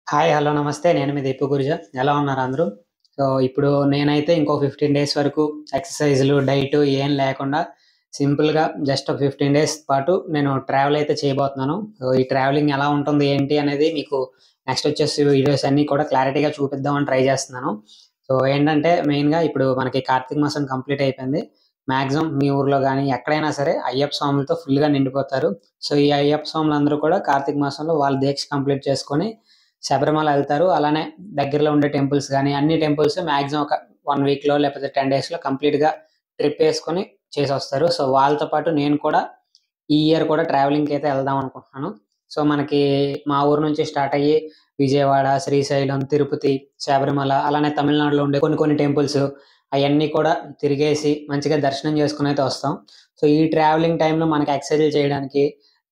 Hi. Hello. నమస్తే. నేను మీ దీపు గురుజా. ఎలా ఉన్నారు అందరూ? సో, ఇప్పుడు నేనైతే ఇంకో 15 డేస్ వరకు ఎక్సర్‌సైజులు, డైటు ఏం లేకుండా సింపుల్‌గా జస్ట్ ఒక 15 డేస్ పాటు నేను ట్రావెల్ అయితే చేయబోతున్నాను. సో, ఈ ట్రావెలింగ్ ఎలా ఉంటుంది, ఏంటి అనేది మీకు నెక్స్ట్ వచ్చేసి వీడియోస్ అన్నీ కూడా క్లారిటీగా చూపిద్దామని ట్రై చేస్తున్నాను. సో, ఏంటంటే మెయిన్‌గా ఇప్పుడు మనకి కార్తీక మాసం కంప్లీట్ అయిపోయింది. మాక్సిమం మీ ఊర్లో గాని, ఎక్కడైనా సరే అయ్యప్ప స్వాములతో ఫుల్‌గా నిండిపోతారు. సో, ఈ అయ్యప్ప స్వాములందరూ కూడా కార్తీక మాసంలో వాళ్ళ దీక్ష కంప్లీట్ చేసుకొని శబరిమల ఎళ్తారు. అలానే దగ్గరలో ఉండే టెంపుల్స్ గాని, అన్ని టెంపుల్స్ మాక్సిమం ఒక 1 వీక్‌లో లేకపోతే 10 డేస్‌లో కంప్లీట్‌గా ట్రిప్పేసుకొని చేసొస్తారు. సో, వాళ్ళతో పాటు నేను కూడా ఈ ఇయర్ కూడా ట్రావెలింగ్‌కైతే ఎళ్దాం అనుకుంటున్నాను. సో, మనకి మా ఊరు నుంచి స్టార్ట్ అయ్యి విజయవాడ, శ్రీశైలం, తిరుపతి, శబరిమల అలానే తమిళనాడులో ఉండే కొన్ని కొన్ని టెంపుల్స్ అయన్నీ కూడా తిరిగేసి మంచిగా దర్శనం చేసుకొనైతే వస్తాం. సో, ఈ ట్రావెలింగ్ టైమ్‌లో మనకి ఎక్సర్‌సైజులు చేయడానికి,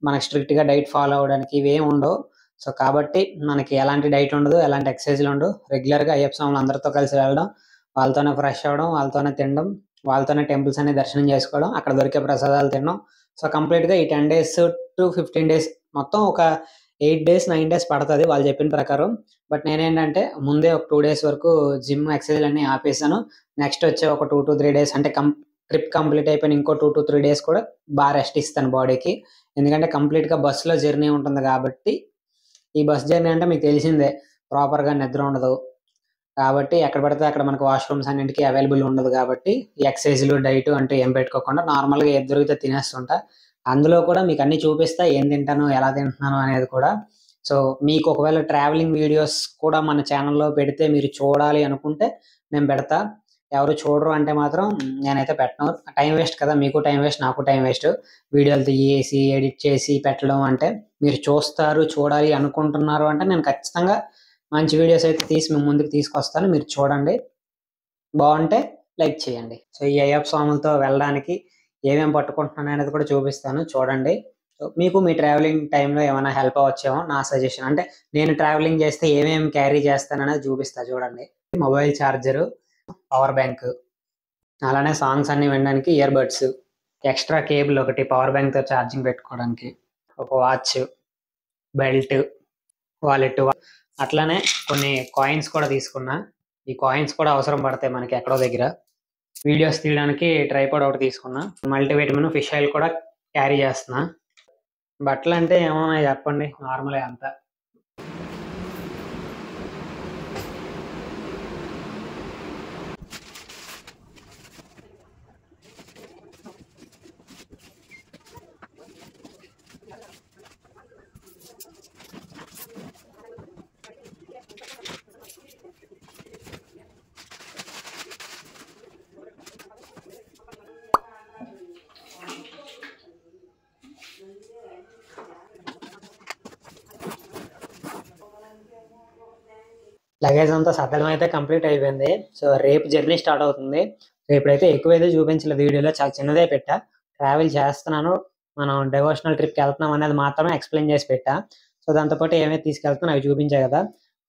మనకి స్ట్రిక్ట్‌గా డైట్ ఫాలో అవ్వడానికి ఇవేం ఉండవు. సో, కాబట్టి మనకి ఎలాంటి డైట్ ఉండదు. ఎలాంటి ఎక్సర్‌సైజులు ఉండవు. రెగ్యులర్‌గా అయ్యప్ప స్వాములందరితో కలిసి వెళ్ళడం, వాళ్ళతోనే ఫ్రెష్ అవ్వడం, వాళ్ళతోనే తినడం, వాళ్ళతోనే టెంపుల్స్ అన్ని దర్శనం చేసుకోవడం, అక్కడ దొరికే ప్రసాదాలు తినడం. సో, కంప్లీట్‌గా ఈ 10 డేస్ టు 15 డేస్ మొత్తం ఒక 8 డేస్, 9 డేస్ పడతది వాళ్ళు చెప్పిన ప్రకారం. బట్ నేనేంటంటే ముందే ఒక 2 డేస్ వరకు జిమ్ ఎక్సర్‌సైజులన్నీ ఆపేసాను. నెక్స్ట్ వచ్చే ఒక 2-3 డేస్ అంటే ట్రిప్ కంప్లీట్ అయిపోయిన ఇంకో 2-3 డేస్ కూడా రెస్ట్ ఇస్తాను బాడీకి. ఎందుకంటే కంప్లీట్‌గా బస్సులో జర్నీ ఉంటుంది కాబట్టి ఈ బస్ జర్నీ అంటే మీకు తెలిసిందే. ప్రాపర్‌గా నిద్ర ఉండదు. కాబట్టి ఎక్కడ పడితే అక్కడ మనకు వాష్‌రూమ్స్ అన్నింటికి అవైలబుల్ ఉండదు కాబట్టి, ఈ ఎక్సర్‌సైజులు, డైటు అంటూ ఏం పెట్టుకోకుండా నార్మల్‌గా ఏది దొరికితే తినేస్తుంటా. అందులో కూడా మీకన్నీ చూపిస్తా. ఏం తింటాను, ఎలా తింటున్నాను అనేది కూడా. సో, మీకు ఒకవేళ ట్రావెలింగ్ వీడియోస్ కూడా మన ఛానెల్‌లో పెడితే మీరు చూడాలి అనుకుంటే నేను పెడతా. ఎవరు చూడరు అంటే మాత్రం నేనైతే పెట్టను. టైం వేస్ట్ కదా! మీకు టైం వేస్ట్, నాకు టైం వేస్ట్. వీడియోలు తీయేసి, ఎడిట్ చేసి పెట్టడం అంటే మీరు చూస్తారు, చూడాలి అనుకుంటున్నారు అంటే నేను ఖచ్చితంగా మంచి వీడియోస్ అయితే తీసి మీ ముందుకు తీసుకొస్తాను. మీరు చూడండి. బావుంటే లైక్ చేయండి. సో, ఈ అయ్యప్ప స్వాములతో వెళ్ళడానికి ఏమేం పట్టుకుంటున్నాననేది కూడా చూపిస్తాను చూడండి. సో, మీకు మీ ట్రావెలింగ్ టైమ్‌లో ఏమైనా హెల్ప్ అవ్వచ్చేమో నా సజెషన్. అంటే నేను ట్రావెలింగ్ చేస్తే ఏమేమి క్యారీ చేస్తాననేది చూపిస్తా చూడండి. మొబైల్ చార్జరు, పవర్ బ్యాంకు, అలానే సాంగ్స్ అన్నీ వినడానికి ఇయర్ బడ్స్, ఎక్స్‌ట్రా కేబుల్ ఒకటి పవర్ బ్యాంక్‌తో ఛార్జింగ్ పెట్టుకోవడానికి, ఒక వాచ్, బెల్ట్, వాలెట్ అట్లానే కొన్ని కాయిన్స్ కూడా తీసుకున్నా. ఈ కాయిన్స్ కూడా అవసరం పడతాయి మనకి ఎక్కడో దగ్గర. వీడియోస్ తీయడానికి ట్రైపాడ్ ఒకటి తీసుకున్నా. మల్టీవిటమిన్, ఫిష్ ఆయిల్ కూడా క్యారీ చేస్తున్నా. బట్టలంటే ఏమున్నాయి చెప్పండి నార్మలే అంతా. లగేజ్ అంతా సర్దడం అయితే కంప్లీట్ అయిపోయింది. సో, రేపు జర్నీ స్టార్ట్ అవుతుంది. రేపైతే ఎక్కువైతే చూపించలేదు వీడియోలో. చాలా చిన్నదే పెట్టా. ట్రావెల్ చేస్తున్నాను. మనం డివోషనల్ ట్రిప్‌కెళ్తున్నాం అనేది మాత్రమే ఎక్స్‌ప్లెయిన్ చేసి పెట్టా. సో, దాంతో పాటు ఏమేమి తీసుకెళ్తున్నానో అవి చూపించా గదా!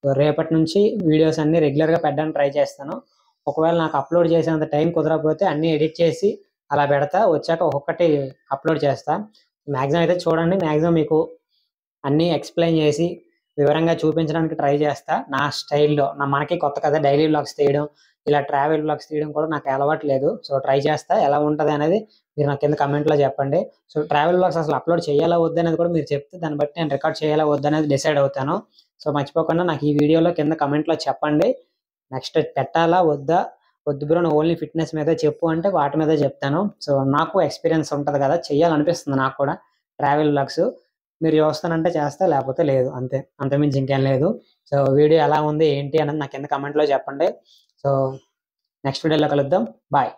సో, రేపటి నుంచి వీడియోస్ అన్నీ రెగ్యులర్‌గా పెట్టడానికి ట్రై చేస్తాను. ఒకవేళ నాకు అప్‌లోడ్ చేసేంత టైం కుదరకపోతే అన్నీ ఎడిట్ చేసి అలా పెడతా. వచ్చాక ఒక్కొక్కటి అప్‌లోడ్ చేస్తా. మాక్సిమం అయితే చూడండి. మాక్సిమం మీకు అన్నీ ఎక్స్‌ప్లెయిన్ చేసి, వివరంగా చూపించడానికి ట్రై చేస్తా. నా స్టైల్‌లో. మనకి కొత్త కదా! డైలీ వ్లాగ్స్ తీయడం, ఇలా ట్రావెల్ వ్లాగ్స్ తీయడం కూడా నాకు అలవాటు లేదు. సో, ట్రై చేస్తా. ఎలా ఉంటదనేది మీరు నాకు కింద కామెంట్‌లో చెప్పండి. సో, ట్రావెల్ వ్లాగ్స్ అసలు అప్‌లోడ్ చేయాలా? వద్దా? అనేది కూడా మీరు చెప్తే దాన్ని బట్టి నేను రికార్డ్ చేయాలా? వద్దా? అనేది డిసైడ్ అవుతాను. సో, మర్చిపోకుండా నాకు ఈ వీడియోలో కింద కామెంట్‌లో చెప్పండి. నెక్స్ట్ పెట్టాలా? వద్దా? వద్దు బ్రో నువ్వు ఓన్లీ ఫిట్‌నెస్ మీదే చెప్పు అంటే వాటి మీదే చెప్తాను. సో, నాకు ఎక్స్‌పీరియన్స్ ఉంటది కదా! చేయాలనిపిస్తుంది నాకు కూడా ట్రావెల్ వ్లాగ్స్. మీరు చూస్తానంటే చేస్తా, లేకపోతే లేదు అంతే. అంతకుమించి ఇంకేం లేదు. సో, వీడియో ఎలా ఉంది, ఏంటి అనేది నాకు కింద కామెంట్‌లో చెప్పండి. సో, నెక్స్ట్ వీడియోలో కలుద్దాం. బాయ్.